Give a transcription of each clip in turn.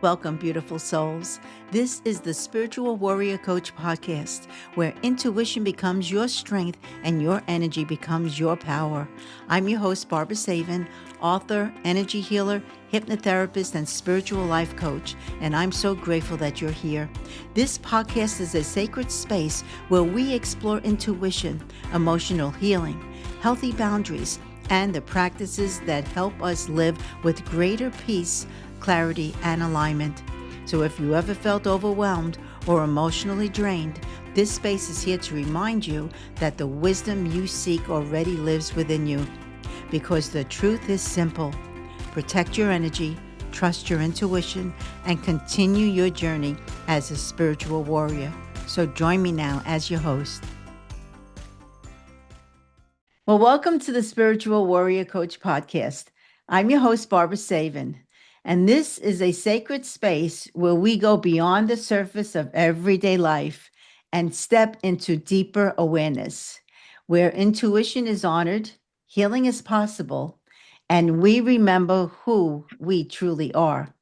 Welcome, beautiful souls. This is the Spiritual Warrior Coach podcast, where intuition becomes your strength and your energy becomes your power. I'm your host, Barbara Savin, author, energy healer, hypnotherapist, and spiritual life coach, and I'm so grateful that you're here. This podcast is a sacred space where we explore intuition, emotional healing, healthy boundaries, and the practices that help us live with greater peace, clarity, and alignment. So if you ever felt overwhelmed or emotionally drained, this space is here to remind you that the wisdom you seek already lives within you. Because the truth is simple. Protect your energy, trust your intuition, and continue your journey as a spiritual warrior. So join me now as your host. Well, welcome to the Spiritual Warrior Coach podcast. I'm your host, Barbara Savin. And this is a sacred space where we go beyond the surface of everyday life and step into deeper awareness, where intuition is honored, healing is possible, and we remember who we truly are.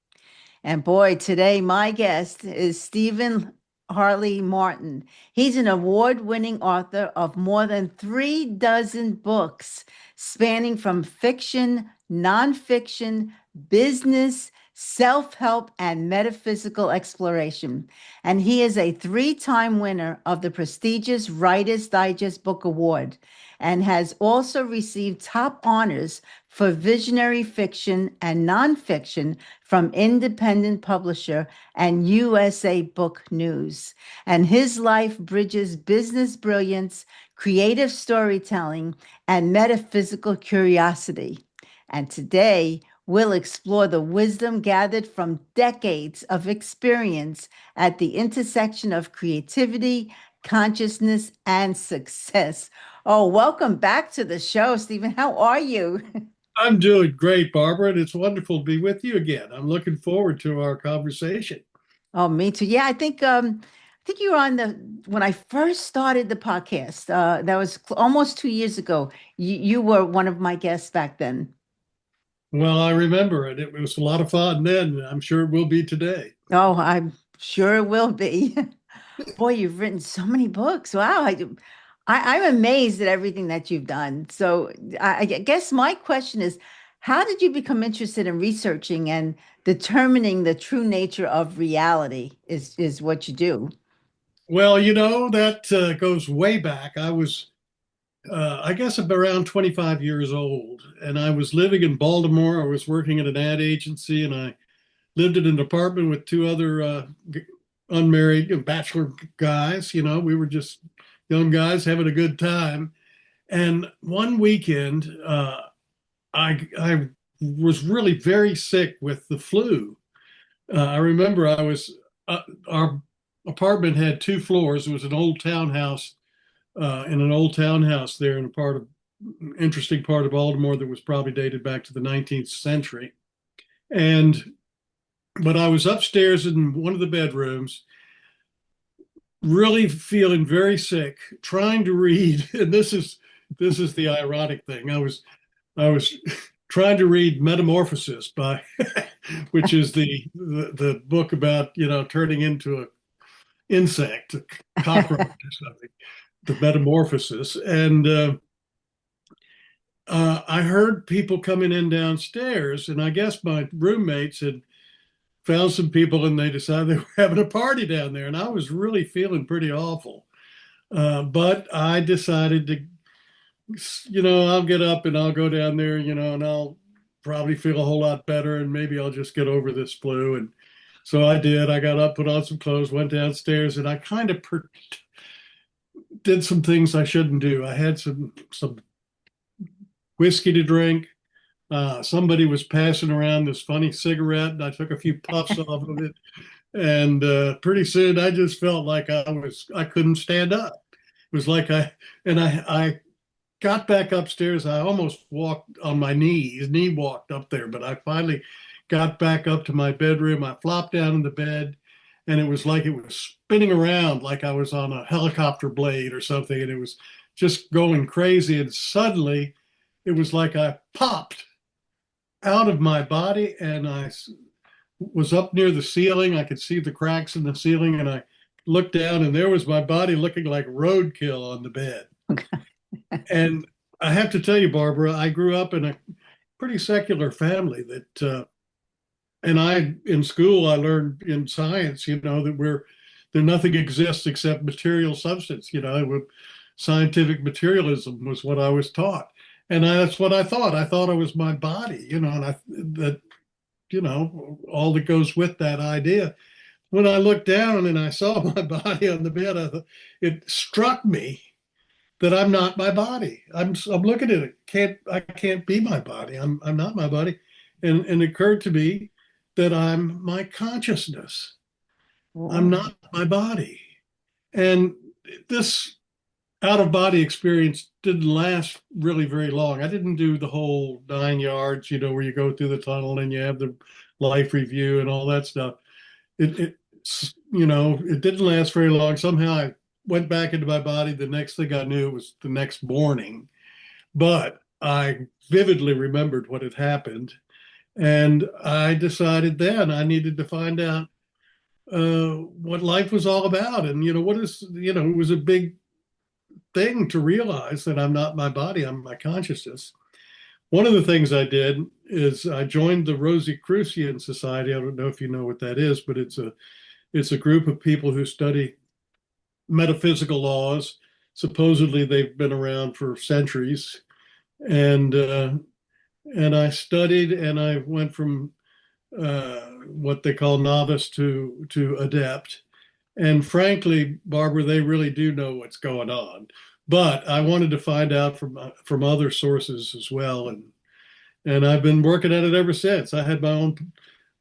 And boy, today my guest is Stephen Hawley Martin. He's an award-winning author of more than 36 books, spanning from fiction, nonfiction, business, self-help, and metaphysical exploration. And he is a 3-time winner of the prestigious Writer's Digest Book Award and has also received top honors for visionary fiction and nonfiction from independent publisher and USA Book News. And his life bridges business brilliance, creative storytelling, and metaphysical curiosity. And today, we'll explore the wisdom gathered from decades of experience at the intersection of creativity, consciousness, and success. Oh, welcome back to the show, Stephen. How are you? I'm doing great, Barbara, and it's wonderful to be with you again. I'm looking forward to our conversation. Oh, me too. Yeah, I think you were on the when I first started the podcast. That was almost 2 years ago. You were one of my guests back then. Well, I remember it. It was a lot of fun then, and I'm sure it will be today. Oh, I'm sure it will be. Boy, you've written so many books. Wow, I'm amazed at everything that you've done. So I guess my question is, how did you become interested in researching and determining the true nature of reality is what you do? Well, that goes way back. I guess, around 25 years old, and I was living in Baltimore. I was working at an ad agency, and I lived in an apartment with two other unmarried bachelor guys. We were just young guys having a good time. And one weekend, I was really very sick with the flu. I remember our apartment had 2 floors. It was an old townhouse, in an old townhouse there in a interesting part of Baltimore that was probably dated back to the 19th century. But I was upstairs in one of the bedrooms, really feeling very sick, trying to read, and this is the ironic thing. I was trying to read Metamorphosis by, which is the book about turning into an insect, a cockroach or something. The Metamorphosis, and I heard people coming in downstairs, and I guess my roommates had found some people, and they decided they were having a party down there, and I was really feeling pretty awful. But I decided to I'll get up and I'll go down there, and I'll probably feel a whole lot better, and maybe I'll just get over this flu. And so I did. I got up, put on some clothes, went downstairs, and I kind of did some things I shouldn't do. I had some whiskey to drink. Somebody was passing around this funny cigarette, and I took a few puffs off of it. And pretty soon, I just felt like I couldn't stand up. It was like I got back upstairs. I almost walked on my knees, knee walked up there, but I finally got back up to my bedroom. I flopped down in the bed, and it was like it was spinning around like I was on a helicopter blade or something, and it was just going crazy. And suddenly, it was like I popped out of my body, and was up near the ceiling. I could see the cracks in the ceiling, and I looked down, and there was my body looking like roadkill on the bed. Okay. And I have to tell you, Barbara, I grew up in a pretty secular family and in school, I learned in science, that nothing exists except material substance. Scientific materialism was what I was taught. And that's what I thought. I thought it was my body, and all that goes with that idea. When I looked down and I saw my body on the bed, it struck me that I'm not my body. I'm looking at it. I can't be my body. I'm not my body. And it occurred to me that I'm my consciousness. I'm Oh, not my body. And this out of body experience didn't last really very long. I didn't do the whole 9 yards, where you go through the tunnel and you have the life review and all that stuff. It it didn't last very long. Somehow I went back into my body. The next thing I knew, it was the next morning. But I vividly remembered what had happened. And I decided then I needed to find out what life was all about. And, it was a big thing to realize that I'm not my body, I'm my consciousness. One of the things I did is I joined the Rosicrucian Society. I don't know if you know what that is, but it's a group of people who study metaphysical laws. Supposedly they've been around for centuries, and I studied and I went from what they call novice to adept. And frankly, Barbara, they really do know what's going on. But I wanted to find out from other sources as well, and I've been working at it ever since. I had my own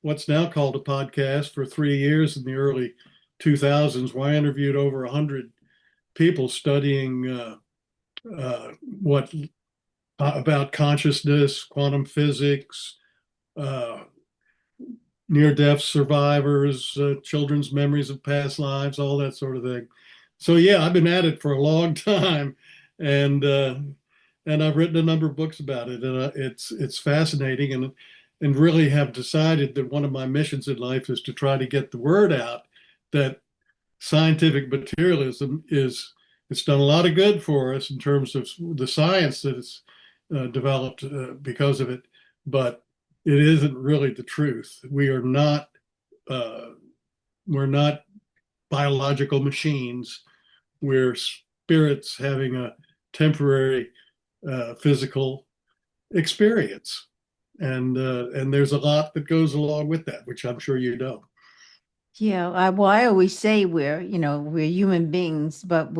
what's now called a podcast for 3 years in the early 2000s, where I interviewed over 100 people studying what about consciousness, quantum physics, uh, near-death survivors, children's memories of past lives, all that sort of thing. So yeah, I've been at it for a long time, and I've written a number of books about it, and it's fascinating, and really have decided that one of my missions in life is to try to get the word out that scientific materialism is it's done a lot of good for us in terms of the science that it's developed because of it, but it isn't really the truth. Uh, we're not biological machines. We're spirits having a temporary physical experience, and there's a lot that goes along with that, which I'm sure you know. yeah. I always say we're human beings, but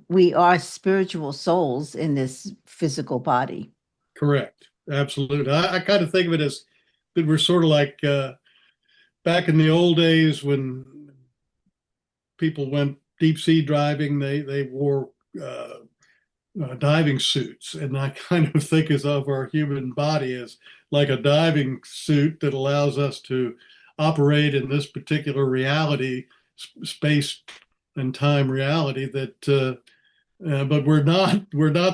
we are spiritual souls in this physical body. Correct. Absolutely. I kind of think of it as that we're sort of like back in the old days when people went deep sea driving, they wore diving suits, and I kind of think as of our human body as like a diving suit that allows us to operate in this particular reality, space and time reality. But we're not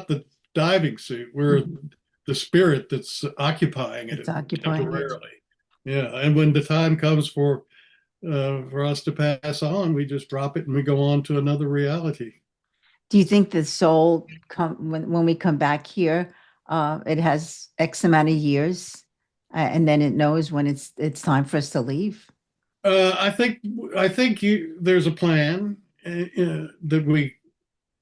the diving suit. We're Mhm. the spirit that's occupying It's it occupying it. temporarily. Yeah, and when the time comes for us to pass on, we just drop it and we go on to another reality. Do you think the soul when we come back here, it has X amount of years, and then it knows when it's time for us to leave? I think there's a plan that we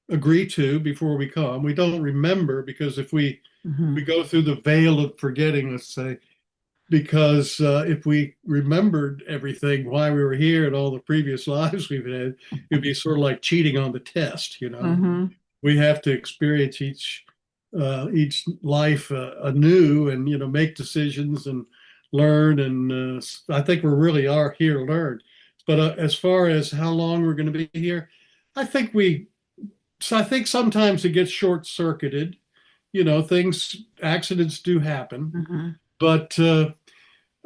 agree to before we come. We don't remember because if we Hmm. go through the veil of forgetting, let's say, because if we remembered everything, why we were here and all the previous lives we've had, it'd be sort of like cheating on the test. Hmm. We have to experience each life anew, and make decisions and learn. And I think we really are here to learn. But as far as how long we're going to be here, I think we. So I think sometimes it gets short circuited. Accidents do happen. Hmm. But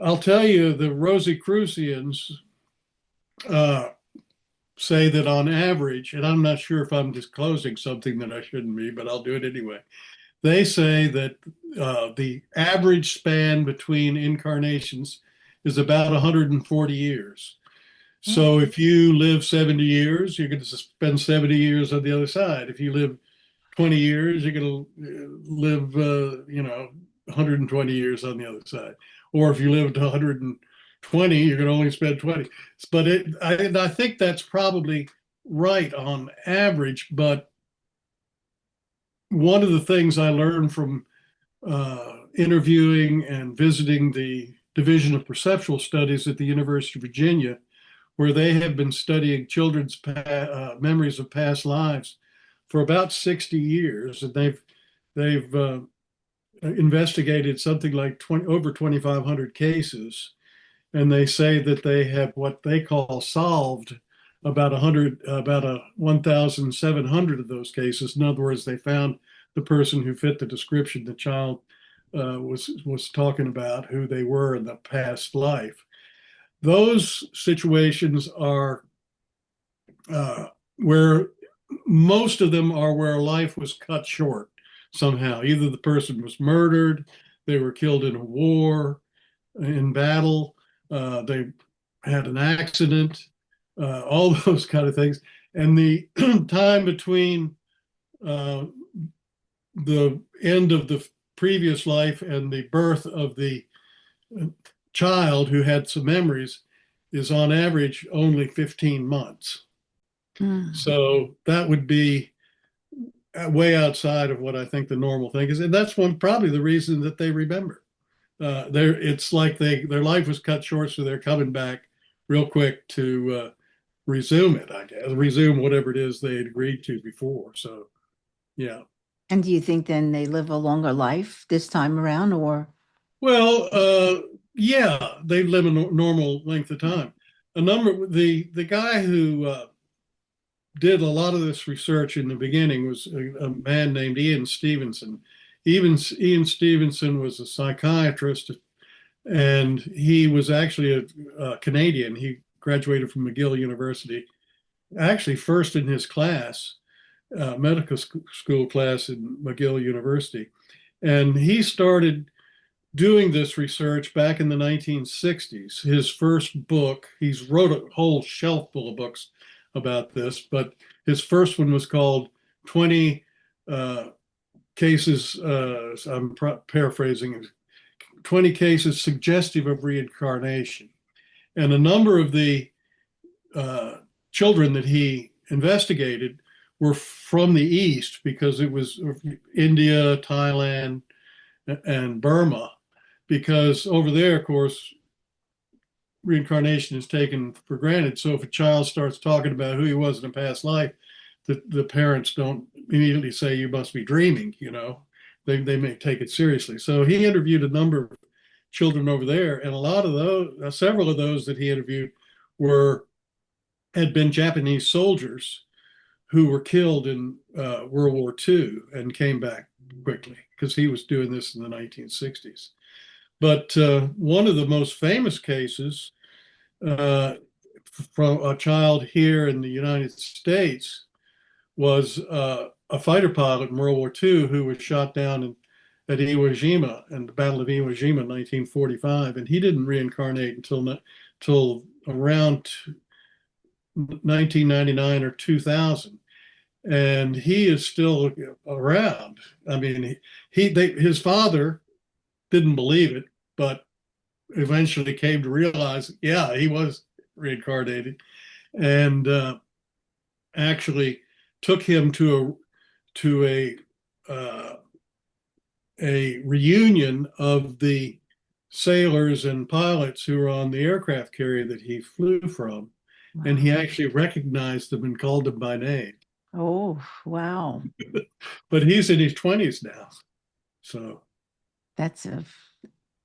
I'll tell you, the Rosicrucians uh, say that on average, and I'm not sure if I'm disclosing something that I shouldn't be, but I'll do it anyway. They say that the average span between incarnations is about 140 years. Oh, So if you live 70 years, you're going to spend 70 years on the other side. If you live 20 years, you're going to live, 120 years on the other side. Or if you live to 120, you're going to only spend 20. But I think that's probably right on average. But one of the things I learned from interviewing and visiting the Division of Perceptual Studies at the University of Virginia, where they have been studying children's memories of past lives for about 60 years, and they've investigated something like over 2,500 cases, and they say that they have what they call solved about 1,700 of those cases. In other words, they found the person who fit the description the child was talking about, who they were in the past life. Those situations are where most of them are where life was cut short somehow. Either the person was murdered, they were killed in a war, in battle, they had an accident, all those kind of things. And the time between uh, the end of the previous life and the birth of the child who had some memories is on average only 15 months. mm. So that would be way outside of what I think the normal thing is. And that's probably the reason that they remember. It's like their life was cut short, so they're coming back real quick to resume it, I guess, resume whatever it is they had agreed to before. So, yeah. And do you think then they live a longer life this time around, or? Well, yeah, they live a normal length of time. The guy who did a lot of this research in the beginning was a man named Ian Stevenson. Ian Stevenson was a psychiatrist, and he was actually a Canadian. He graduated from McGill University, actually first in his class, medical school class in McGill University. And he started doing this research back in the 1960s. His first book, he's wrote a whole shelf full of books about this, but his first one was called 20 cases, I'm paraphrasing, 20 cases suggestive of reincarnation. And a number of the children that he investigated were from the East, because it was India, Thailand, and Burma, because over there, of course, reincarnation is taken for granted. So if a child starts talking about who he was in a past life, the parents don't immediately say you must be dreaming, they may take it seriously. So he interviewed a number of children over there, and a lot of those, several of those that he interviewed had been Japanese soldiers who were killed in World War II and came back quickly, because he was doing this in the 1960s. But one of the most famous cases from a child here in the United States was a fighter pilot in World War II who was shot down at Iwo Jima in the Battle of Iwo Jima in 1945, and he didn't reincarnate until around 1999 or 2000, and he is still around. I mean, his father didn't believe it, but eventually came to realize, yeah, he was reincarnated, and actually took him to a reunion of the sailors and pilots who were on the aircraft carrier that he flew from, and he actually recognized them and called them by name. Oh, wow. But he's in his 20s now, so That's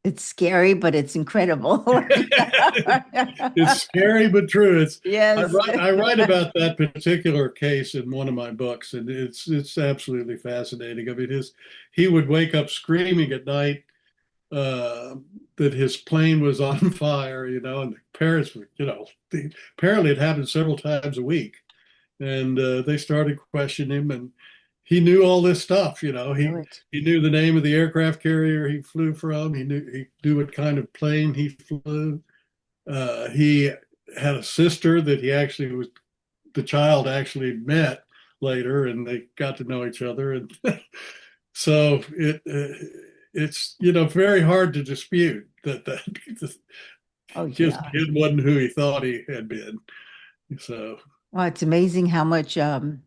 it's scary, but it's incredible. it's scary but true. Yes. I write about that particular case in one of my books, and it's absolutely fascinating. I mean, he would wake up screaming at night that his plane was on fire, and the parents were, apparently it happened several times a week, and they started questioning him, and he knew all this stuff. He knew the name of the aircraft carrier he flew from. He knew what kind of plane he flew. He had a sister that the child actually met later, and they got to know each other. And so it's, very hard to dispute that Oh, his yeah. kid wasn't who he thought he had been. So, Well, it's amazing how much the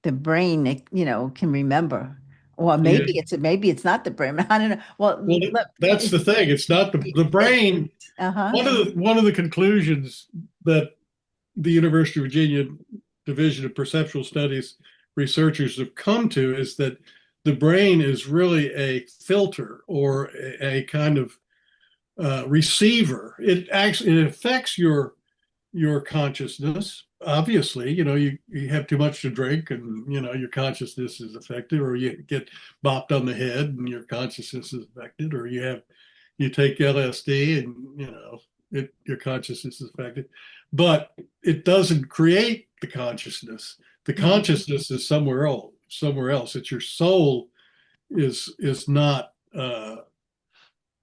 brain, can remember. Or yeah. maybe it's not the brain. I don't know. Well, Well, look, that's the thing. It's not the brain. uh-huh. One of the conclusions that the University of Virginia Division of Perceptual Studies researchers have come to is that the brain is really a filter or a kind of receiver. It affects your consciousness. Obviously, you have too much to drink, and your consciousness is affected, or you get bopped on the head and your consciousness is affected, or you take LSD and your consciousness is affected. But it doesn't create the consciousness. The Mhm. consciousness is somewhere else. Somewhere else. It's your soul is not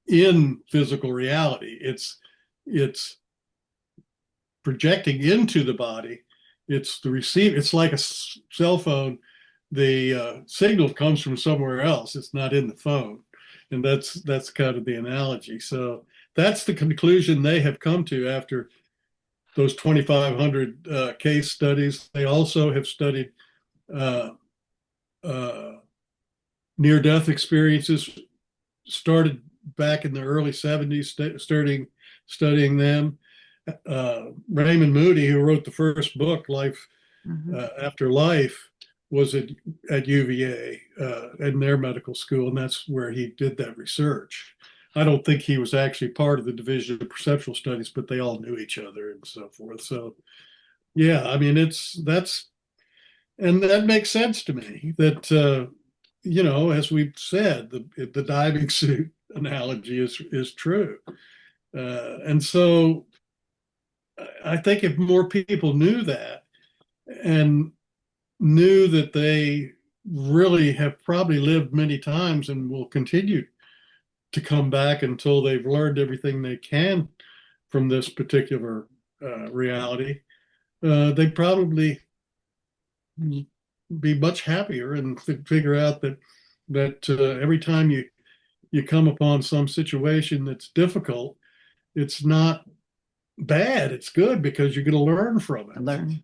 in physical reality. It's projecting into the body. It's the receive. It's like a cell phone. The signal comes from somewhere else. It's not in the phone, and that's kind of the analogy. So that's the conclusion they have come to after those 2,500 case studies. They also have studied uh, uh, near-death experiences. Started back in the early 70s, studying them. Raymond Moody, who wrote the first book, Life Mhm. After Life, was at UVA in their medical school, and that's where he did that research. I don't think he was actually part of the Division of Perceptual Studies, but they all knew each other and so forth. So, yeah, I mean, and that makes sense to me that, as we've said, the diving suit analogy is true. And so I think if more people knew that and knew that they really have probably lived many times and will continue to come back until they've learned everything they can from this particular reality, they probably be much happier and figure out that every time you come upon some situation that's difficult, it's not bad. It's good because you're going to learn from it. Learn.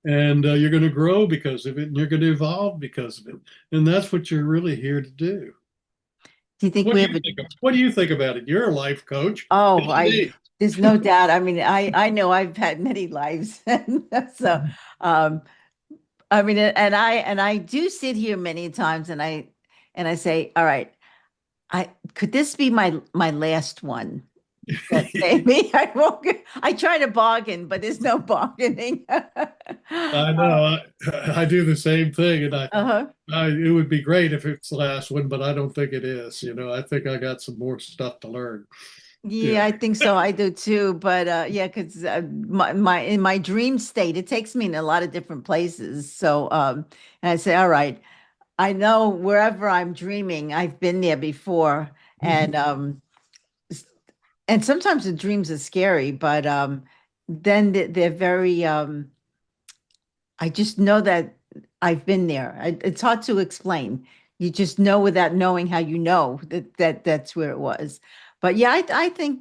And you're going to grow because of it, and you're going to evolve because of it. And that's what you're really here to do. Do you think we have a What do you think about it? You're a life coach. Oh, Indeed. there's no doubt. I mean, I know I've had many lives. So, um, I mean, and I do sit here many times and I say, all right, I could this be my last one? That maybe I won't I try to bargain, but there's no bargaining. I know. I do the same thing, and Uh-huh. it would be great if it's the last one, but I don't think it is. I think I got some more stuff to learn. Yeah. Yeah, I think so. I do too. But yeah, because my in my dream state, it takes me in a lot of different places. So and I say, all right, I know wherever I'm dreaming, I've been there before. And s- and sometimes the dreams are scary, but then they're very I just know that I've been there. It's hard to explain. You just know without knowing how you know that's where it was. But yeah, I think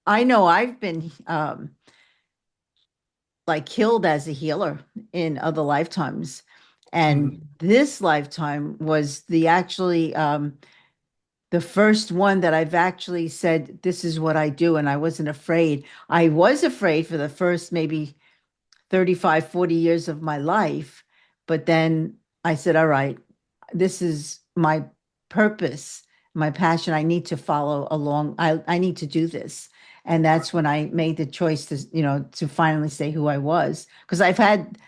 I know I've been like killed as a healer in other lifetimes. And Mhm. this lifetime was the first one that I've actually said, this is what I do. And I wasn't afraid. I was afraid for the first maybe 35, 40 years of my life. But then I said, all right, this is my purpose, my passion. I need to follow along. I need to do this. And that's when I made the choice to finally say who I was. Because I've had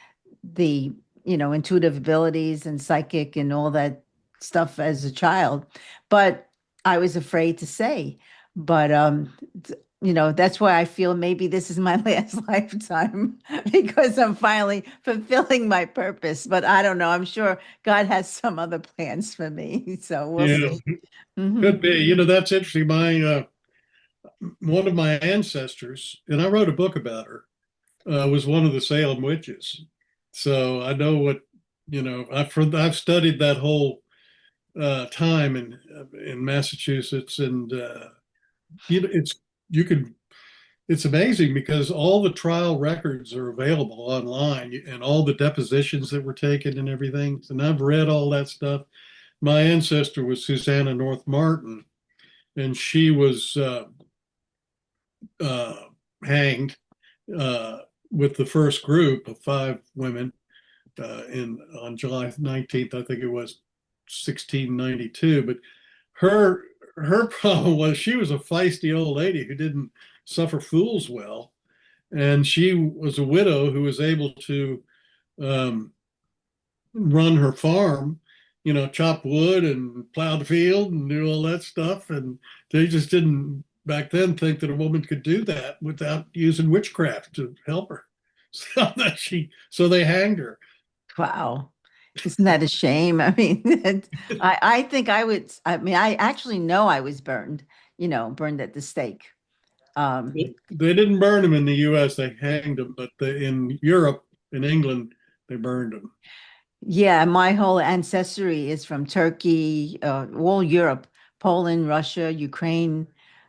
the, intuitive abilities and psychic and all that stuff as a child, but I was afraid to say. But that's why I feel maybe this is my last lifetime because I'm finally fulfilling my purpose. But I don't know. I'm sure God has some other plans for me. So we'll Yeah, see. Hmm. could be. That's interesting. one of my ancestors, and I wrote a book about her, was one of the Salem witches. So I know what, I've studied that whole time in Massachusetts, and you know, it's you could it's amazing because all the trial records are available online and all the depositions that were taken and everything. And I've read all that stuff. My ancestor was Susanna North Martin, and she was uh, hanged uh, with the first group of 5 women in on July 19th, I think it was 1692. But her her problem was she was a feisty old lady who didn't suffer fools well, and she was a widow who was able to um, run her farm, chop wood and plow the field and do all that stuff. And they just didn't back then think that a woman could do that without using witchcraft to help her. So they hanged her. Wow. Isn't that a shame? I mean, I think I mean, I actually know I was burned, burned at the stake. Um, They didn't burn them in the U.S. They hanged them, but in Europe, in England, they burned them. yeah, my whole ancestry is from Turkey, all Europe, Poland, Russia, Ukraine.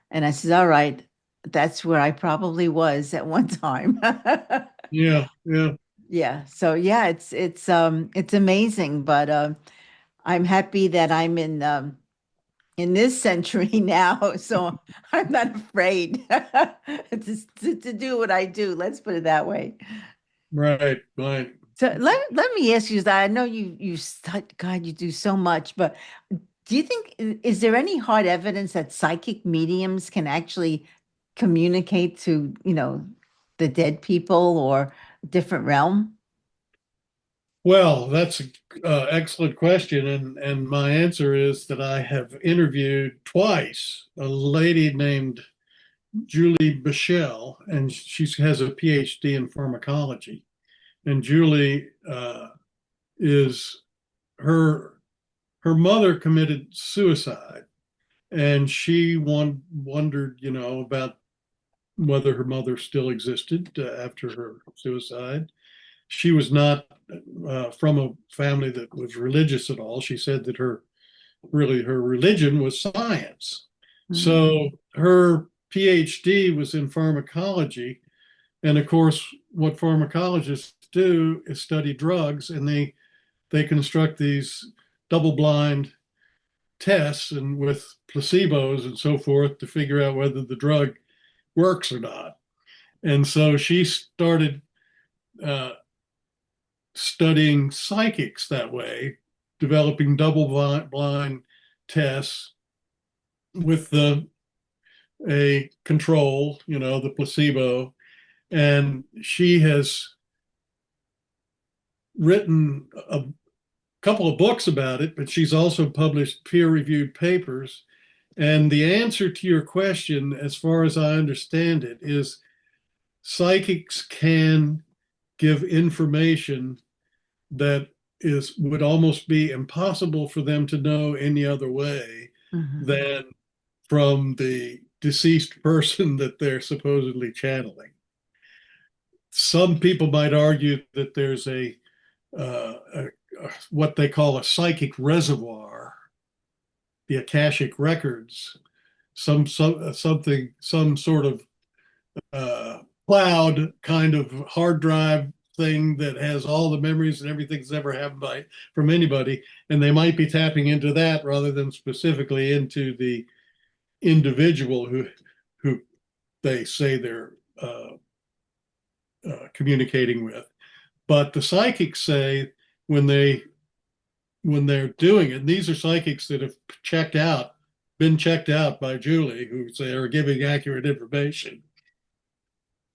And I said, all right, that's where I probably was at one time. Yeah, yeah. Yeah. So yeah, it's amazing, but I'm happy that I'm in this century now, so I'm not afraid to do what I do. Let's put it that way. Right, right. So let me ask you that. I know God, you do so much, but do you think is there any hard evidence that psychic mediums can actually communicate to, the dead people or a different realm? Well, that's an excellent question, and my answer is that I have interviewed twice a lady named Julie Bichelle, and she has a PhD in pharmacology. And Julie is her her mother committed suicide, and she wondered, about whether her mother still existed after her suicide. She was not from a family that was religious at all. She said that her religion was science. Mm. So her PhD was in pharmacology. And of course, what pharmacologists do is study drugs, and they construct these double-blind tests and with placebos and so forth to figure out whether the drug works or not. And so she started uh, studying psychics that way, developing double-blind tests with a control, the placebo. And she has written a couple of books about it, but she's also published peer-reviewed papers. And the answer to your question, as far as I understand it, is psychics can give information that would almost be impossible for them to know any other way Mhm. than from the deceased person that they're supposedly channeling. Some people might argue that there's what they call a psychic reservoir, the Akashic records, some sort of cloud kind of hard drive thing that has all the memories and everything that's ever happened from anybody, and they might be tapping into that rather than specifically into the individual who they say they're communicating with. But the psychics say when they when they're doing it, and these are psychics that have been checked out by Julie, who say are giving accurate information,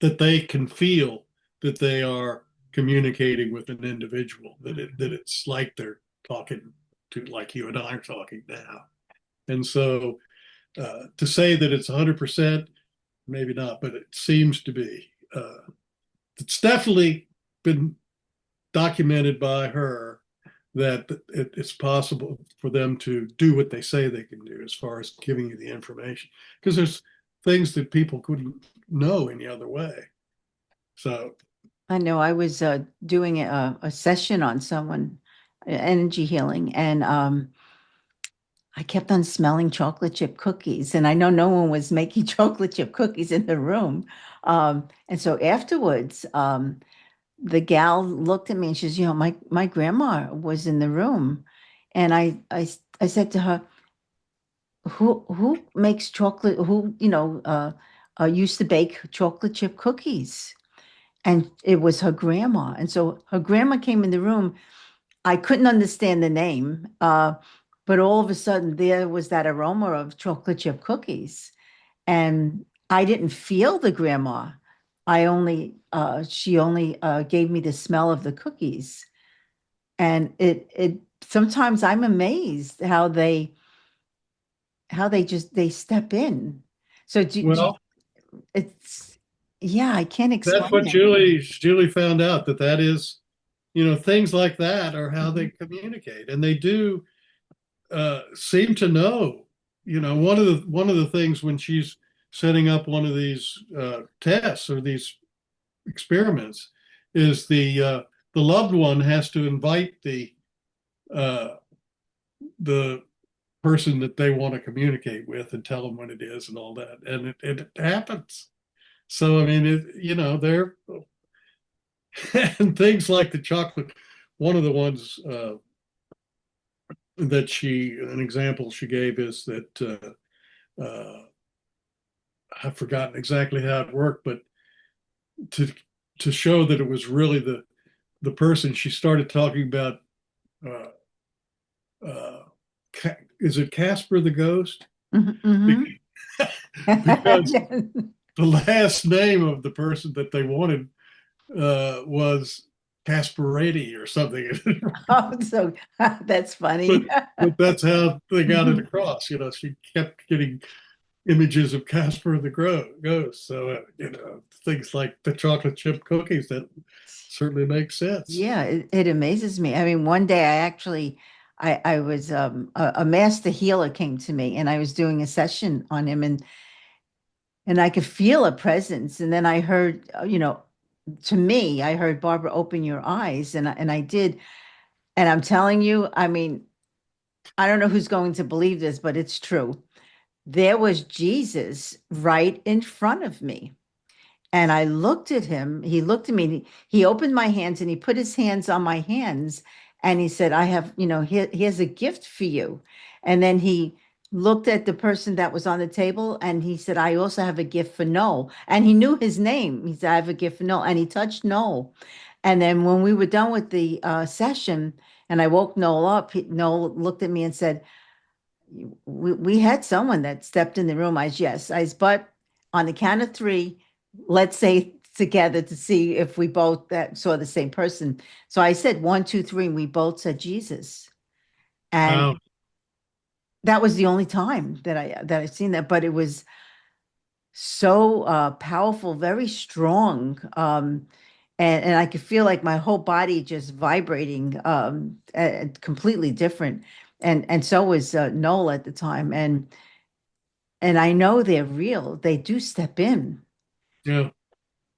that they can feel that they are communicating with an individual, that it's like they're talking to, like you and I are talking now. And so to say that it's 100%, maybe not, but it seems to be. It's definitely been documented by her that it's possible for them to do what they say they can do as far as giving you the information. Because there's things that people couldn't know any other way. So, I know I was doing a session on someone, energy healing, and I kept on smelling chocolate chip cookies. And I know no one was making chocolate chip cookies in the room. And so afterwards, the gal looked at me and she says, my grandma was in the room. And I said to her, who makes chocolate, who, used to bake chocolate chip cookies? And it was her grandma. And so her grandma came in the room. I couldn't understand the name, but all of a sudden there was that aroma of chocolate chip cookies. And I didn't feel the grandma. She only gave me the smell of the cookies. And it sometimes I'm amazed how they step in. So well, it's, yeah, I can't that's explain what it. Julie found out, that is, things like that are how they Mhm. communicate, and they do seem to know. One of the things when she's setting up one of these tests or these experiments is the loved one has to invite uh, the person that they want to communicate with and tell them what it is and all that, and it happens. So I mean, they're and things like the chocolate. One of the ones an example she gave is that I've forgotten exactly how it worked, but to to show that it was really the person, she started talking about uh, uh, is it Casper the ghost? Mhm, Because mhm. the last name of the person that they wanted was Casperati or something. Oh, so that's but funny. but that's how they got it Mhm. across. She kept getting images of Casper the ghost. So things like the chocolate chip cookies, that certainly makes sense. Yeah, it amazes me. I mean, one day I was a master healer came to me and I was doing a session on him and I could feel a presence. And then I heard, to me, I heard, Barbara, open your eyes, and I did. And I'm telling you, I mean, I don't know who's going to believe this, but it's true. There was Jesus right in front of me. And I looked at him. He looked at me. He opened my hands and he put his hands on my hands. And he said, I have, here's a gift for you. And then he looked at the person that was on the table and he said, I also have a gift for Noel. And he knew his name. He said, I have a gift for Noel. And he touched Noel. And then when we were done with the session and I woke Noel up, Noel looked at me and said, we had someone that stepped in the room. But on the count of three, let's say together to see if we both that saw the same person. So I said one, two, three, and we both said Jesus. And Wow. that was the only time that I've seen that, but it was so powerful, very strong. And I could feel like my whole body just vibrating, completely different. And so was Noel at the time. And I know they're real. They do step in. Yeah.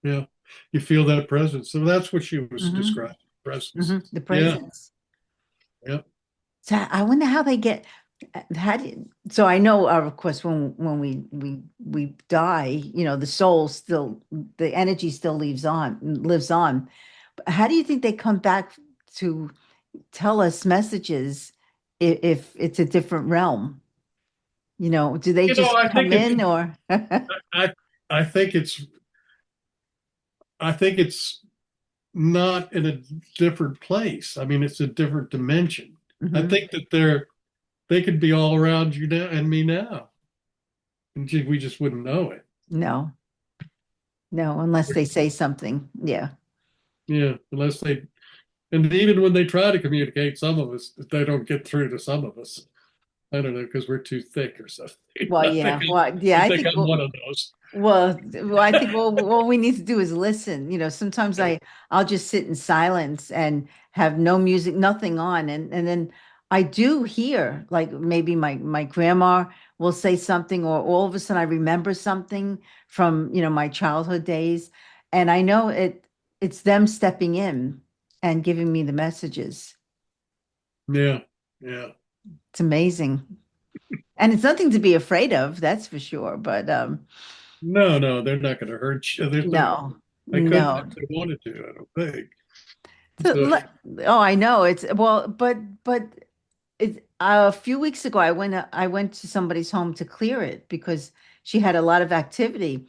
Yeah. You feel that presence. So that's what she was Hmm. describing. Presence. Hmm. The Yeah. presence. Yeah. So I wonder how they get. So I know, of course, when we die, the soul still, the energy still lives on. But how do you think they come back to tell us messages if it's a different realm? Do they just I come think it's in or? I I think it's not in a different place. I mean, it's a different dimension. I Mhm. think that they could be all around you now and me now, and we just wouldn't know it. No, no, unless they say something. Yeah. Yeah, unless they, and even when they try to communicate, some of us, they don't get through to some of us. I don't know, because we're too thick or something. Well, I think yeah. Well, yeah, I I think think I'm one of those. I think all we need to do is listen. Sometimes Yeah. I'll just sit in silence and have no music, nothing on, and then I do hear like maybe my grandma will say something, or all of a sudden I remember something from, my childhood days. And I know it's them stepping in and giving me the messages. Yeah. Yeah. It's amazing. And it's nothing to be afraid of, that's for sure. But No, no, they're not going to hurt you. There's no, no, I couldn't no. if they wanted to, I don't think. So, So, oh, I know it's well, but a few weeks ago I went to somebody's home to clear it because she had a lot of activity,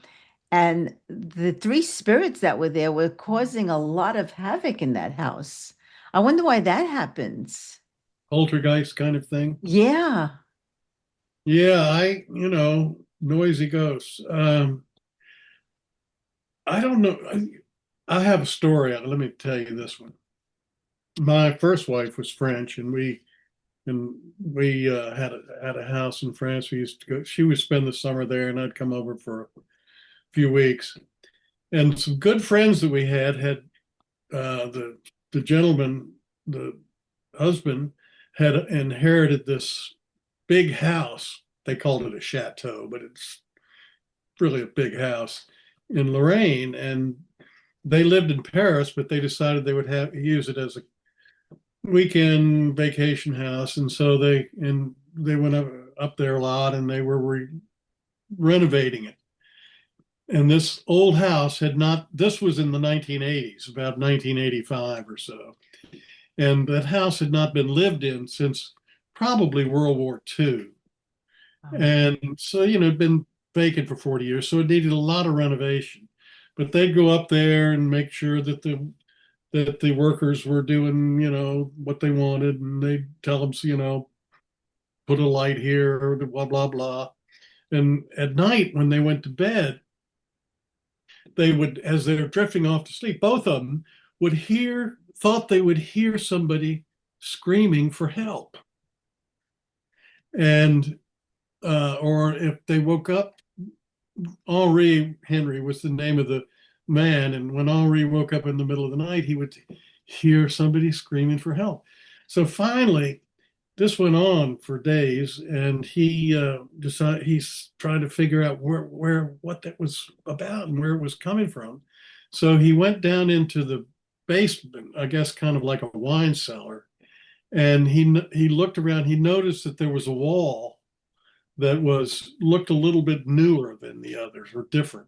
and the three spirits that were there were causing a lot of havoc in that house. I wonder why that happens. poltergeist kind of thing. Yeah. Yeah, noisy ghosts. I don't know. I have a story. Let me tell you this one. My first wife was French, and we had a house in France. We used to go. She would spend the summer there, and I'd come over for a few weeks. And some good friends that we had the gentleman, the husband, had inherited this big house. They called it a chateau, but it's really a big house in Lorraine. And they lived in Paris, but they decided they would use it as a weekend vacation house. And so they went up there a lot, and they were renovating it. And this old house had not, this was in the 1980s, about 1985 or so. And that house had not been lived in since probably World War II. Oh, And so, it'd been vacant for 40 years. So it needed a lot of renovation. But they'd go up there and make sure that the workers were doing, what they wanted. And they'd tell them, put a light here, or blah, blah, blah. And at night, when they went to bed, they would, as they were drifting off to sleep, both of them thought they would hear somebody screaming for help. And, or if they woke up, Henry was the name of the man. And when Henri woke up in the middle of the night, he would hear somebody screaming for help. So finally, this went on for days, and he decided he's trying to figure out what that was about and where it was coming from. So he went down into the basement, I guess, kind of like a wine cellar, and he looked around. He noticed that there was a wall that was looked a little bit newer than the others, or different.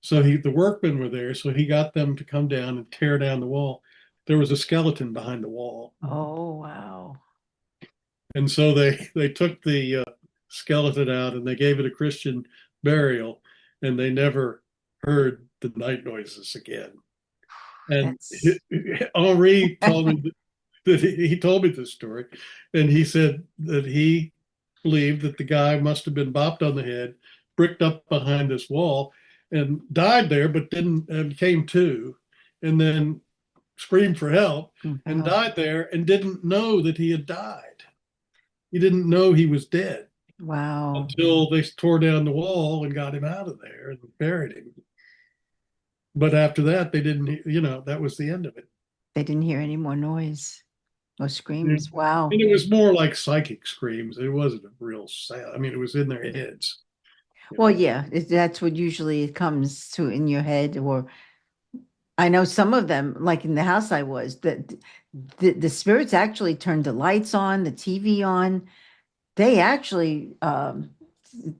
So the workmen were there, so he got them to come down and tear down the wall. There was a skeleton behind the wall. oh, wow. And so they took the skeleton out, and they gave it a Christian burial, and they never heard the night noises again. And That's Henri told me that he told me this story, and he said that he believed that the guy must have been bopped on the head, bricked up behind this wall, and died there, but didn't and came to, and then screamed for help, and wow. died there, and didn't know that he had died. He didn't know he was dead Wow. until they tore down the wall and got him out of there and buried him. But after that, they didn't, that was the end of it. They didn't hear any more noise or And screams. Wow. it was more like psychic screams. It wasn't a real sound. I mean, it was in their heads, you Well, know. yeah, that's what usually it comes to in your head. Or I know some of them, like in the house I was, the spirits actually turned the lights on, the TV on. They actually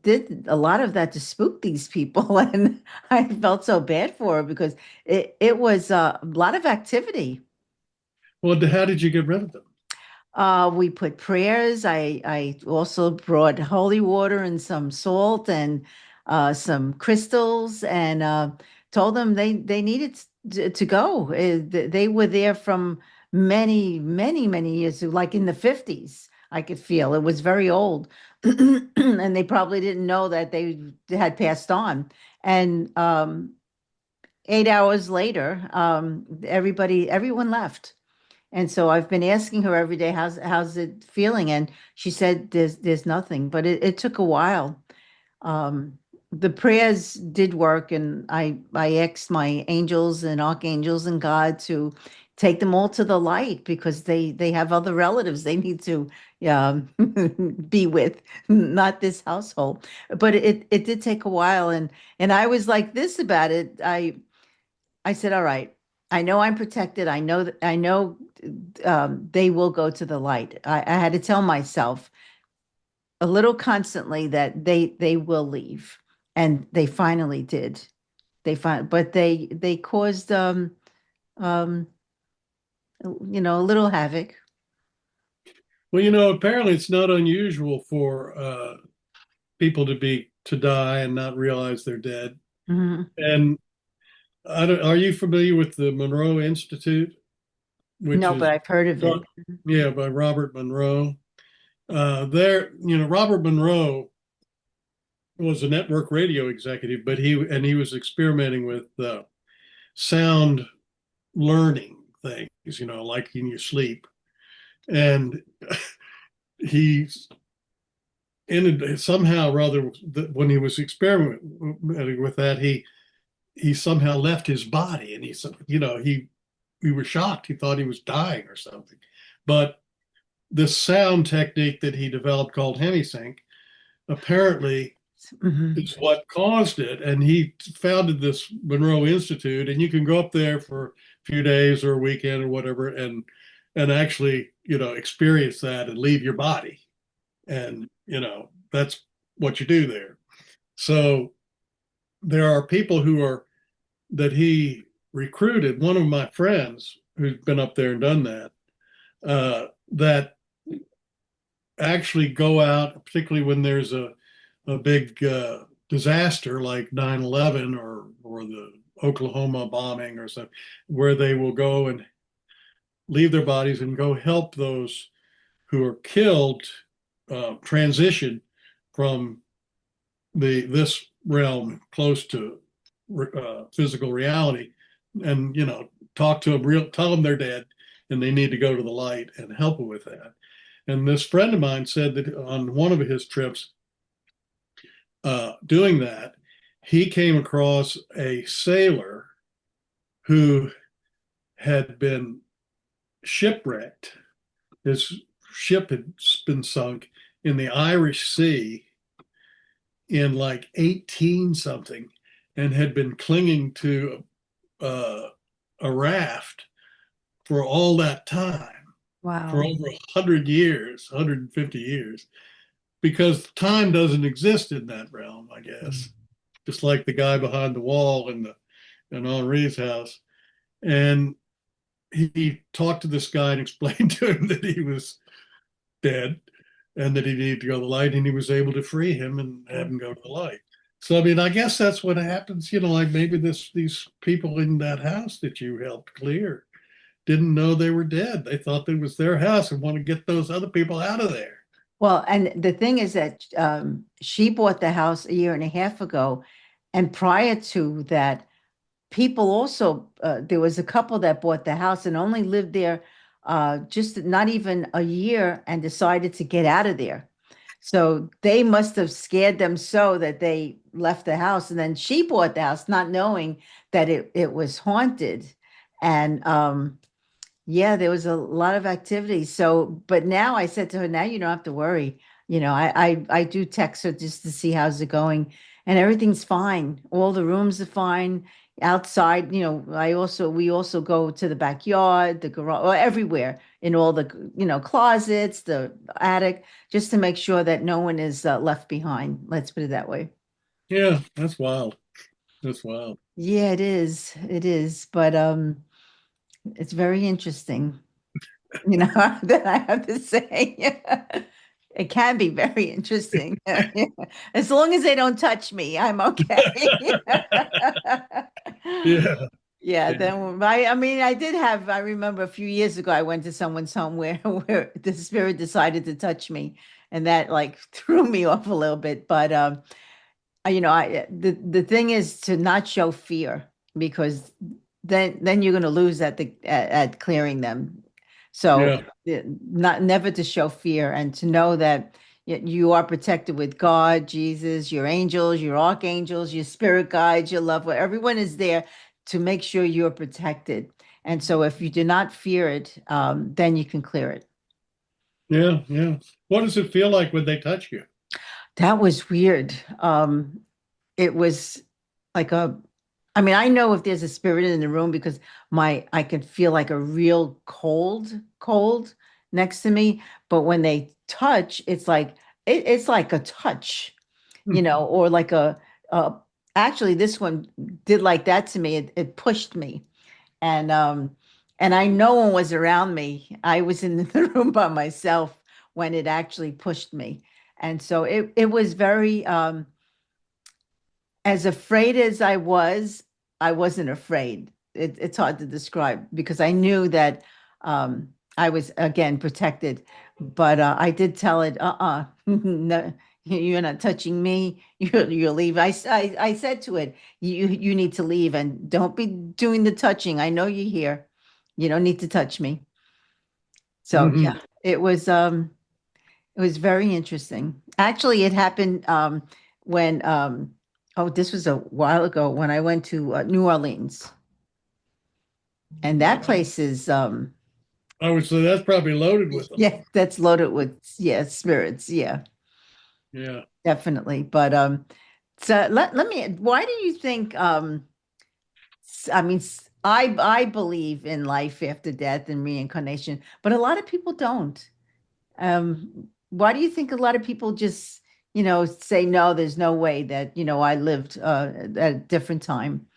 did a lot of that to spook these people, and I felt so bad for her because it was a lot of activity. Well, how did you get rid of them? We put prayers. I also brought holy water and some salt and some crystals, and told them they needed to go. They were there from many, many, many years, like in the 50s. I could feel it was very old, and they probably didn't know that they had passed on. And 8 hours later, everyone left. And so I've been asking her every day, how's it feeling? And she said there's nothing, but it took a while. The prayers did work, and I asked my angels and archangels and God to take them all to the light because they have other relatives they need to um, be with, not this household. But it did take a while, and I was like this about it. I said, all right, I know I'm protected. I know that I know they will go to the light. I had to tell myself a little constantly that they will leave, and they finally did. But they caused um a little havoc. Well, apparently it's not unusual for people to die and not realize they're dead. Mhm. And I don't, are you familiar with the Monroe Institute, which No, but is, I've heard of it. yeah, by Robert Monroe? Robert Monroe was a network radio executive, but he was experimenting with sound learning things, like in your sleep. And he ended somehow, rather, when he was experimenting with that, he somehow left his body, and he said, we were shocked. He thought he was dying or something. But this sound technique that he developed called hemisync apparently Mhm. is what caused it. And he founded this Monroe Institute, and you can go up there for a few days or a weekend or whatever, and actually, experience that and leave your body. And, that's what you do there. So there are people that he recruited. One of my friends who's been up there and done that actually go out, particularly when there's a big disaster like 9/11 or the Oklahoma bombing or something, where they will go and leave their bodies and go help those who are killed transition from this realm close to physical reality, and talk to them, tell them they're dead and they need to go to the light and help them with that. And this friend of mine said that on one of his trips doing that, he came across a sailor who had been shipwrecked. His ship had been sunk in the Irish Sea in like 18 something, and had been clinging to a raft for all that time, for Wow. over 100 years, 150 years, because time doesn't exist in that realm, I guess. Just like the guy behind the wall in Henri's house. And he talked to this guy and explained to him that he was dead and that he needed to go to the light, and he was able to free him and have him go to the light. So I mean, I guess that's what happens, like maybe these people in that house that you helped clear didn't know they were dead. They thought it was their house and want to get those other people out of there. Well, and the thing is that she bought the house a year and a half ago, and prior to that, people also there was a couple that bought the house and only lived there just not even a year and decided to get out of there. So they must have scared them so that they left the house, and then she bought the house not knowing that it was haunted. And yeah, there was a lot of activity. So, but now I said to her, now you don't have to worry. I do text her just to see how's it going, and everything's fine. All the rooms are fine. Outside, we also go to the backyard, the garage, or everywhere in all the, closets, the attic, just to make sure that no one is left behind. Let's put it that way. Yeah, that's wild. That's wild. Yeah, it is. It is. But it's very interesting. That I have to say. It can be very interesting. As long as they don't touch me, I'm okay. Yeah. Yeah, Yeah. then I remember a few years ago, I went to someone's home where, where the spirit decided to touch me, and that like threw me off a little bit. But the thing is to not show fear, because then you're going to lose at clearing them. So Yeah. not never to show fear, and to know that you are protected with God, Jesus, your angels, your archangels, your spirit guides, your loved one. Everyone is there to make sure you're protected. And so if you do not fear it, then you can clear it. Yeah, yeah. What does it feel like when they touch you? That was weird. It was like I mean, I know if there's a spirit in the room because I could feel like a real cold next to me. But when they touch, it's like it's like a touch, or like uh, actually this one did like that to me. It pushed me. And I no one was around me. I was in the room by myself when it actually pushed me. And so it was very as afraid as I wasn't afraid. It's hard to describe because I knew that I was again protected. But I did tell it, no, you're not touching me. You'll leave. I said to it, you need to leave and don't be doing the touching. I know you're here. You don't need to touch me. So Hmm. yeah, it was very interesting. Actually, it happened when oh, this was a while ago when I went to New Orleans, and that place is I would say that's probably loaded with them. yeah, that's loaded with spirits. Yeah, Yeah. definitely. But so let me. Why do you think I mean, I believe in life after death and reincarnation, but a lot of people don't. Why do you think a lot of people just, say no, there's no way that, I lived at a different time?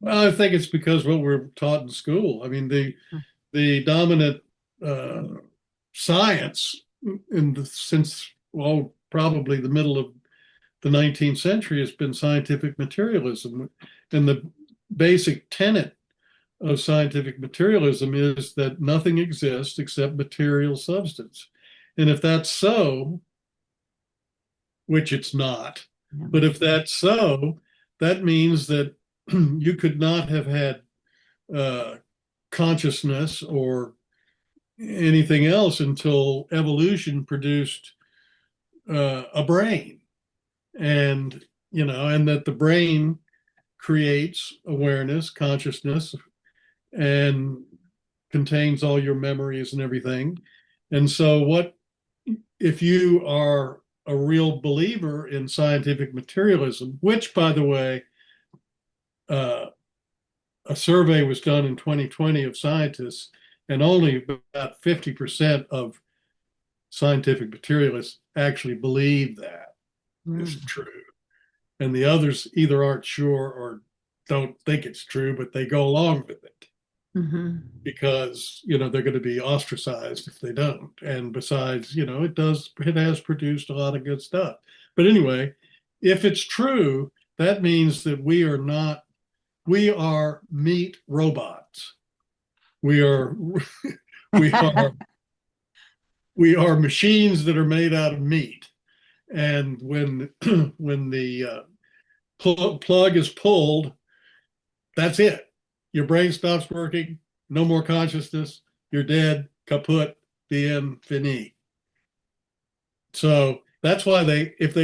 Well, I think it's because what we're taught in school. I mean, the dominant uh, science since, well, probably the middle of the 19th century has been scientific materialism. And the basic tenet of scientific materialism is that nothing exists except material substance. And if that's so, which it's not, Yeah. but if that's so, that means that you could not have had uh, consciousness or anything else until evolution produced a brain, and and that the brain creates awareness, consciousness, and contains all your memories and everything. And so, what if you are a real believer in scientific materialism, which, by the way, uh, a survey was done in 2020 of scientists, and only about 50% of scientific materialists actually believe that is Mm. true. And the others either aren't sure or don't think it's true, but they go along with it Hmm. because they're going to be ostracized if they don't. And besides, it has produced a lot of good stuff. But anyway, if it's true, that means that we are meat robots. We are we are we are machines that are made out of meat. And when when the plug is pulled, that's it. Your brain stops working, no more consciousness, you're dead, kaput, the end, fini. So that's why if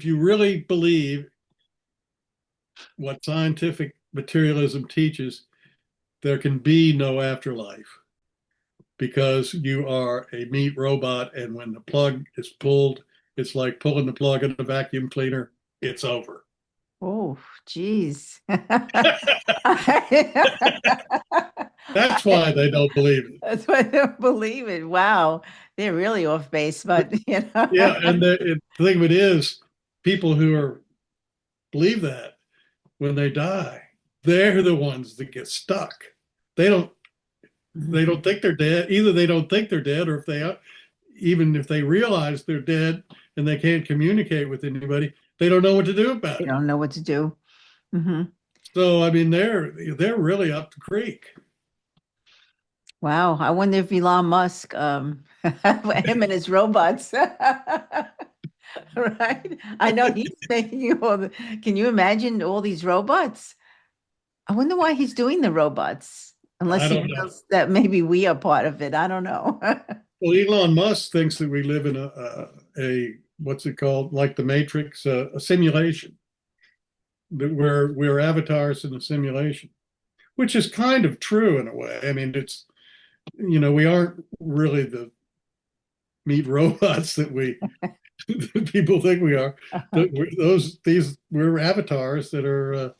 you really believe what scientific materialism teaches, there can be no afterlife because you are a meat robot. And when the plug is pulled, it's like pulling the plug in a vacuum cleaner, it's over. Oh, geez. That's why they don't believe it. That's why I don't believe it. Wow. They're really off base, but Yeah, and the thing of it is, people who are believe that when they die, they're the ones that get stuck. They don't they Mhm. don't think they're dead. Either they don't think they're dead, or if they are, even if they realize they're dead and they can't communicate with anybody, they don't know what to do about They it. don't know what to do. Hmm. So I mean, they're really up the creek. Wow. I wonder if Elon Musk, him and his robots, right? I know he's making can you imagine all these robots? I wonder why he's doing the robots, unless I he don't know. feels that maybe we are part of it. I don't know. Well, Elon Musk thinks that we live in a what's it called, like the Matrix, a simulation, that we're avatars in a simulation. which is kind of true in a way. I mean, we aren't really the meat robots that people think we are. We're avatars that are,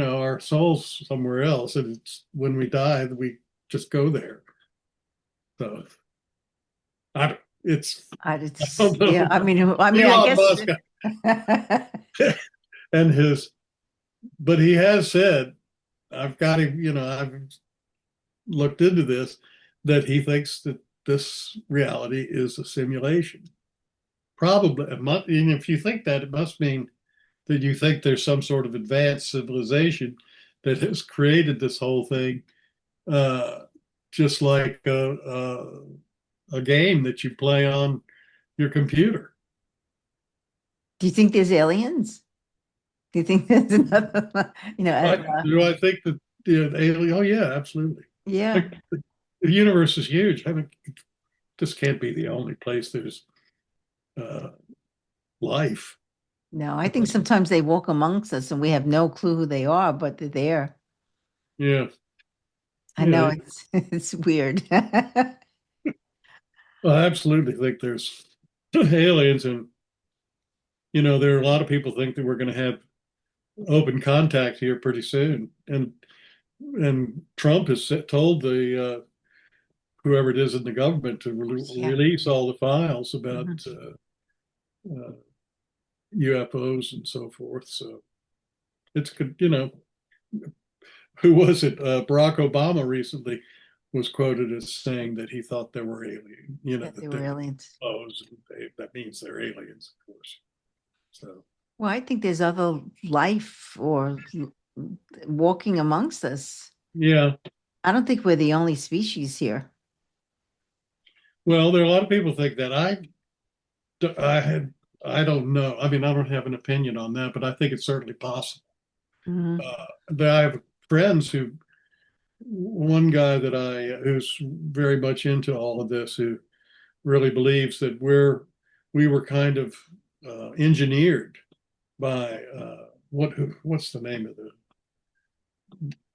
our souls somewhere else. And it's when we die that we just go there. So I, it's, I don't Yeah, know. I mean, I Elon guess. Musk and but he has said, I've got him, I've looked into this, that he thinks that this reality is a simulation. Probably, and if you think that, it must mean that you think there's some sort of advanced civilization that has created this whole thing, uh, just like a game that you play on your computer. Do you think there's aliens? Do you think there's another, Do I think that the alien? Oh yeah, absolutely. yeah. Like, the universe is huge. I mean, this can't be the only place there's uh, life. No, I think sometimes they walk amongst us and we have no clue who they are, but they're there. Yeah, I yeah. know it's weird. I absolutely think there's aliens, and there are a lot of people think that we're going to have open contact here pretty soon, and Trump has told the whoever it is in the government to Yeah. release all the files about Mhm. uh, UFOs and so forth. So it's good, who was it? Barack Obama recently was quoted as saying that he thought there were aliens, That they that were they were aliens. UFOs, and that means they're aliens, of course. So Well, I think there's other life or walking amongst us. yeah, I don't think we're the only species here. well, there are a lot of people think that. I had, I don't know. I mean, I don't have an opinion on that, but I think it's certainly possible. Mhm. I have friends one guy who's very much into all of this, who really believes that we were kind of engineered by what's the name of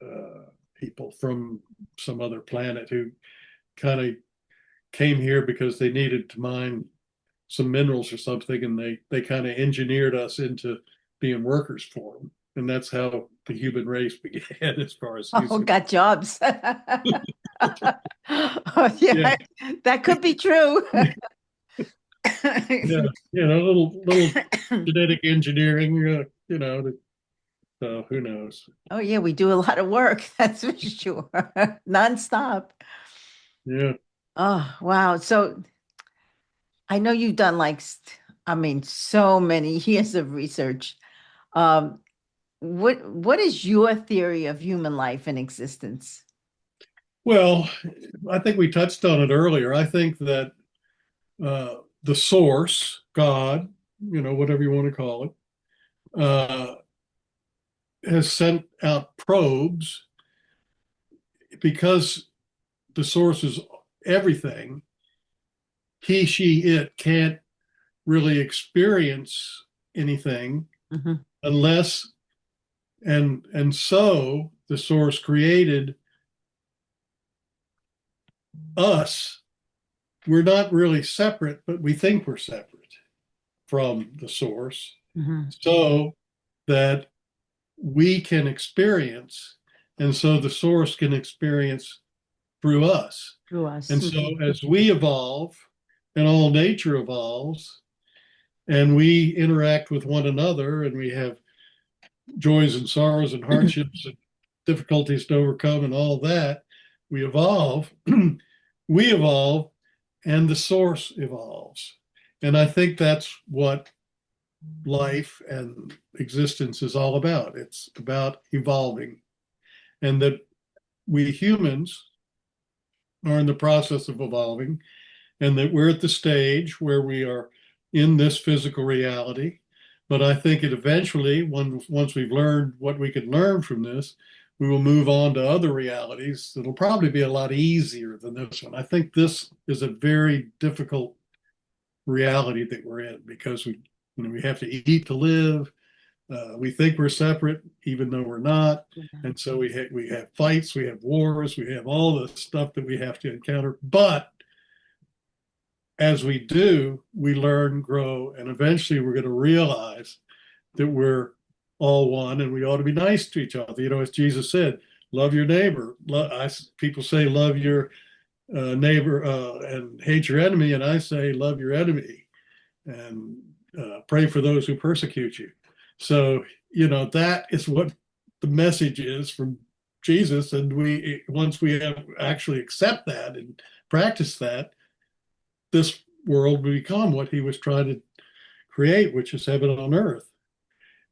the people from some other planet who kind of came here because they needed to mine some minerals or something, and they kind of engineered us into being workers for them, and that's how the human race began, as far as he's Oh, got jobs. Oh, yeah, yeah, that could be true. yeah, little genetic engineering, so who knows? Oh, yeah, we do a lot of work, that's for sure. Nonstop. Yeah. Oh, wow. So I know you've done I mean, so many years of research. Um, what is your theory of human life and existence? Well, I think we touched on it earlier. I think that the source, God, whatever you want to call it, uh, has sent out probes because the source is everything. He, she, it can't really experience anything Mhm. unless and so the source created us. We're not really separate, but we think we're separate from the source, Mhm. so that we can experience, and so the source can experience through us. Through us. And so Mhm. as we evolve and all nature evolves and we interact with one another and we have joys and sorrows and hardships and difficulties to overcome and all that, we evolve, we evolve, and the source evolves. And I think that's what life and existence is all about. It's about evolving, and that we humans are in the process of evolving, and that we're at the stage where we are in this physical reality. But I think it eventually, once we've learned what we can learn from this, we will move on to other realities that'll probably be a lot easier than this one. I think this is a very difficult reality that we're in because we have to eat to live. We think we're separate, even though we're not. Yeah. And so we have fights, we have wars, we have all the stuff that we have to encounter. But as we do, we learn, grow, and eventually we're going to realize that we're all one and we ought to be nice to each other. You know, as Jesus said, love your neighbor. People say love your neighbor and hate your enemy, and I say love your enemy and pray for those who persecute you. So, you know, that is what the message is from Jesus. And once we have actually accept that and practice that, this world will become what he was trying to create, which is heaven on earth.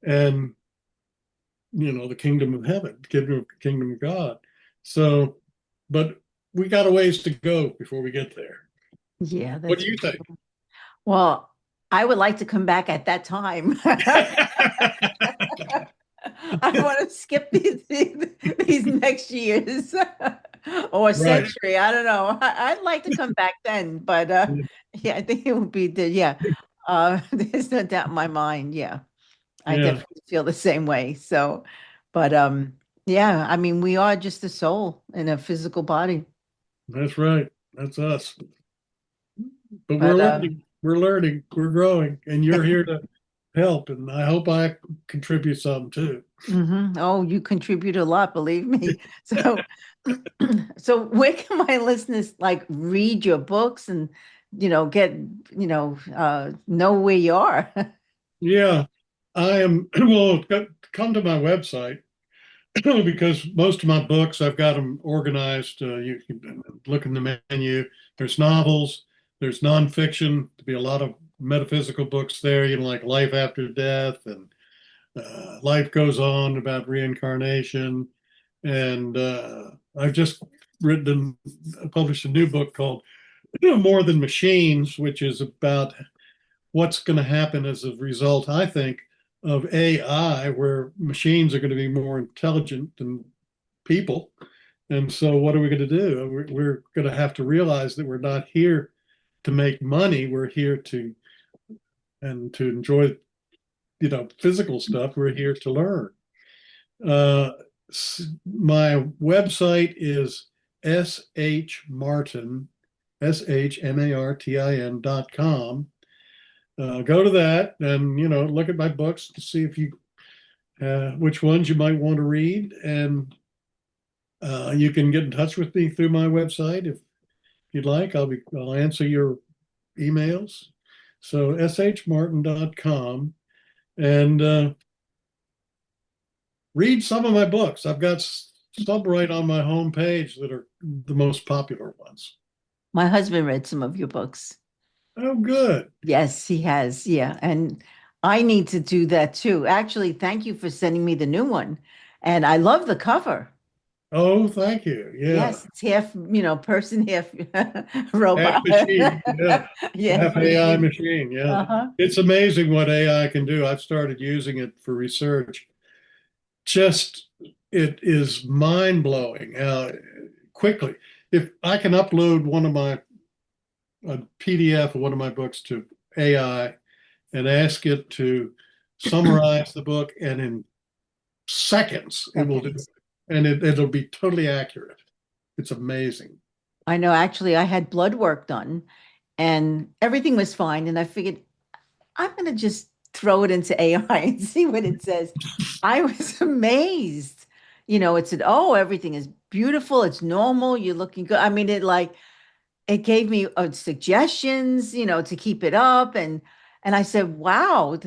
And, you know, the kingdom of heaven, kingdom of God. So, but we got a ways to go before we get there. Yeah, What that's do you think? well, I would like to come back at that time. I want to skip these next years or Right. century. I don't know. I'd like to come back then, but yeah, I think it would be the yeah. There's no doubt in my mind. Yeah, I Yeah, definitely feel the same way. So, but yeah, I mean, we are just a soul in a physical body. that's right. That's us. But But we're learning, we're growing, and you're here to help. And I hope I contribute some too. Oh, you contribute a lot, believe me. So, so where can my listeners like read your books and get know where you are? Yeah, I am. Well, come to my website because most of my books, I've got them organized. You can look in the menu. There's novels, there's nonfiction. There'll be a lot of metaphysical books there, you know, like Life After Death and Life Goes On about reincarnation. And I've just published a new book called More Than Machines, which is about what's going to happen as a result, I think, of AI, where machines are going to be more intelligent than people. And so, what are we going to do? We're going to have to realize that we're not here to make money. We're here to enjoy, you know, physical stuff. We're here to learn. Uh, my website is shmartin, shmartin.com. Go to that and, you know, look at my books to see if you which ones you might want to read, and you can get in touch with me through my website if you'd like. I'll answer your emails. So shmartin.com, and read some of my books. I've got some right on my homepage that are the most popular ones. My husband read some of your books. Oh, good. Yes, he has. Yeah. And I need to do that too. Actually, thank you for sending me the new one. And I love the cover. Oh, thank you. Yeah. Yes, it's half, person, half Half robot. machine. Yeah. Yes, Half AI machine. machine. Yeah. Uh-huh. It's amazing what AI can do. I've started using it for research. Just it is mind blowing how quickly. If I can upload one of my a PDF of one of my books to AI and ask it to summarize the book, and in seconds it will do it, Seconds. and it'll be totally accurate. It's amazing. I know, actually, I had blood work done and everything was fine. And I figured I'm going to just throw it into AI and see what it says. I was amazed. It said, oh, everything is beautiful. It's normal. You're looking good. I mean, it gave me suggestions, to keep it up. And I said, wow,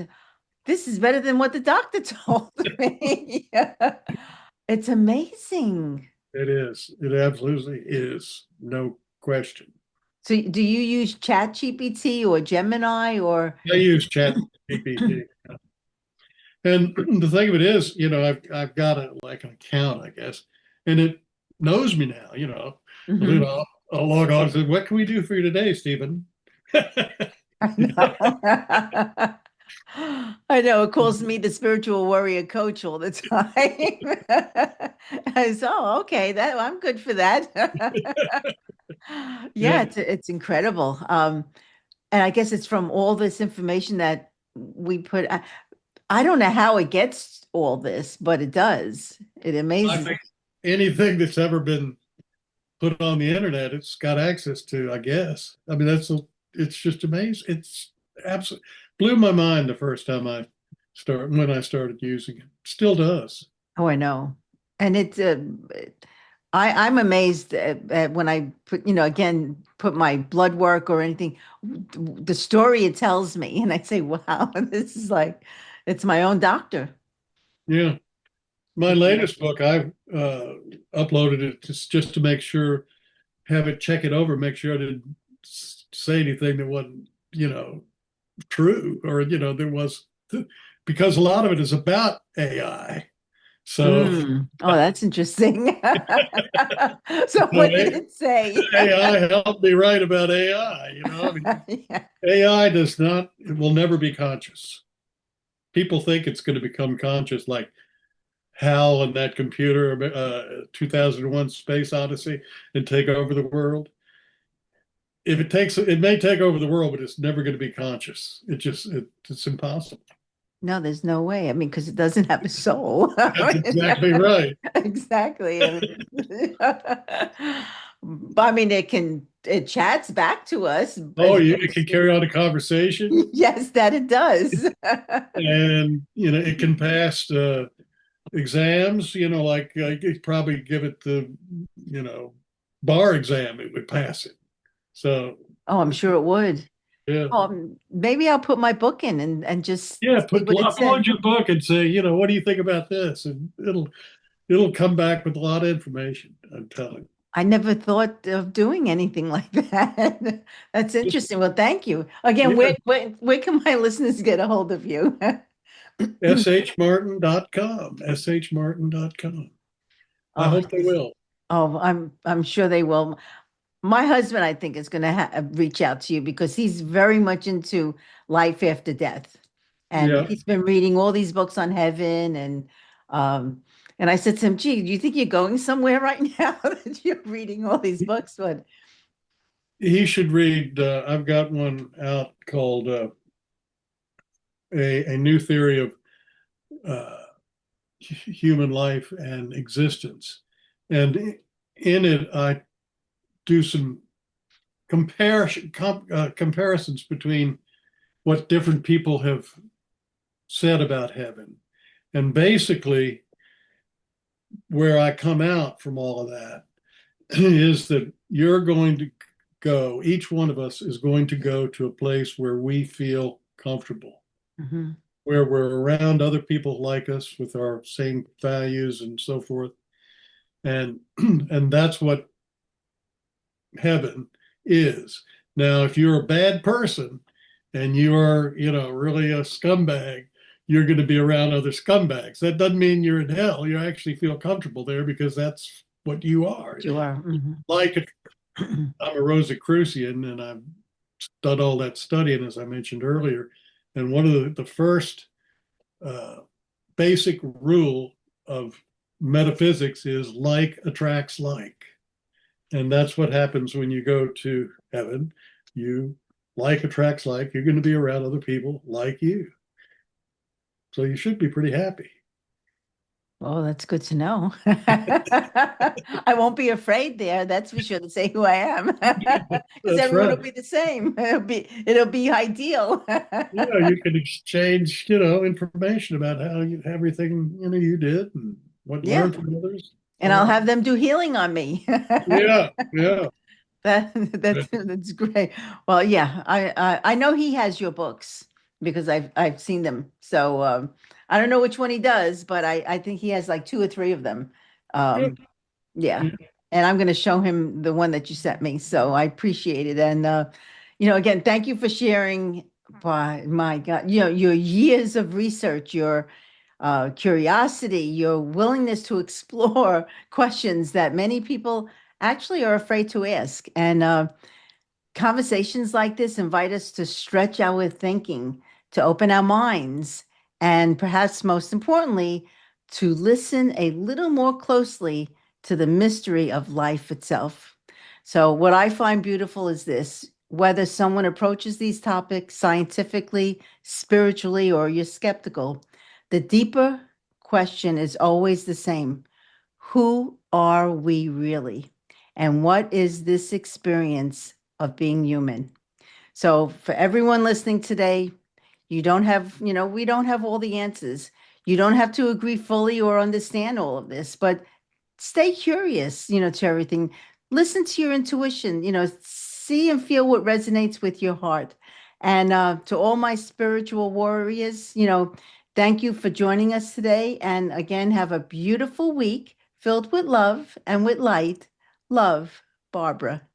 this is better than what the doctor told me. It's amazing. It is. It absolutely is. No question. So do you use Chat GPT or Gemini or I use Chat GPT. And the thing of it is, you know, I've got like an account, I guess, and it knows me now. Mhm. I'll log on and say, "What can we do for you today, Stephen?" I know. I know it calls me the spiritual warrior coach all the time. I said, oh, okay, that I'm good for that. Yeah, Yeah, it's incredible. And I guess it's from all this information that we put. I don't know how it gets all this, but it does. It I amazes. think anything that's ever been put on the internet, it's got access to, I guess. I mean, it's just amazing. It's absolutely blew my mind the first time when I started using it. Still does. Oh, I know. And I'm amazed at when I put, again, put my blood work or anything, the story it tells me. And I say, wow, this is like, it's my own doctor. Yeah. My Yeah. latest book, I uploaded it just to make sure, have it check it over, make sure I didn't say anything that wasn't, true, or, there was, because a lot of it is about AI. So, Oh, that's interesting. So what did it say? AI helped me write about AI. I mean, Yeah. AI it will never be conscious. People think it's going to become conscious, like HAL and that computer, 2001 Space Odyssey, and take over the world. If it may take over the world, but it's never going to be conscious. It's impossible. No, there's no way. I mean, because it doesn't have a soul. That's exactly right. Exactly. But I mean, it chats back to us Oh, as it can carry on a conversation, yes, that it does. and it can pass exams. Like you could probably give it the bar exam, it would pass it. So Oh, I'm sure it would. yeah, Maybe I'll put my book in and just yeah. see what it says. Upload your book and say, what do you think about this? And it'll come back with a lot of information. I'm telling I never thought of doing anything like that. That's you. interesting. Well, thank you. Again, Yeah, where can my listeners get a hold of you? shmartin.com, shmartin.com. I Oh, hope they will. I'm sure they will. My husband, I think, is going to reach out to you because he's very much into life after death, and Yeah, he's been reading all these books on heaven um and I said to him, "Gee, do you think you're going somewhere right now that you're reading all these books?" But he should read. I've got one out called a new theory of uh, human life and existence, and in it I do some comparisons between what different people have said about heaven, and basically where I come out from all of that is that you're going to go, each one of us is going to go to a place where we feel comfortable, mhm. where we're around other people like us with our same values and so forth. And and that's what heaven is. Now, if you're a bad person and you are, really a scumbag, you're going to be around other scumbags. That doesn't mean you're in hell. You actually feel comfortable there because that's what you are. You are. Like I'm a Rosicrucian, and I've done all that studying, as I mentioned earlier. And one of the first uh, basic rule of metaphysics is like attracts like. And that's what happens when you go to heaven. You like attracts like, you're going to be around other people like you. So you should be pretty happy. Oh, that's good to know. I won't be afraid there, that's for sure, to say who I am. Because That's everyone right. will be the same. It'll be ideal. You can exchange, information about how everything, you did and what Yeah. learned from others. And I'll have them do healing on me. Yeah, yeah. That's great. Well, yeah, I know he has your books because I've seen them. So I don't know which one he does, but I think he has like two or three of them. Good. Um, yeah, and I'm going to show him the one that you sent me. So I appreciate it. And again, thank you for sharing. By my God, your years of research, your curiosity, your willingness to explore questions that many people actually are afraid to ask. And conversations like this invite us to stretch our thinking, to open our minds, and perhaps most importantly, to listen a little more closely to the mystery of life itself. So, what I find beautiful is this: whether someone approaches these topics scientifically, spiritually, or you're skeptical, The deeper question is always the same. Who are we really? And what is this experience of being human? So, for everyone listening today, you don't have, we don't have all the answers. You don't have to agree fully or understand all of this, but stay curious, to everything. Listen to your intuition, see and feel what resonates with your heart. And to all my spiritual warriors, thank you for joining us today. And again, have a beautiful week filled with love and with light. Love, Barbara.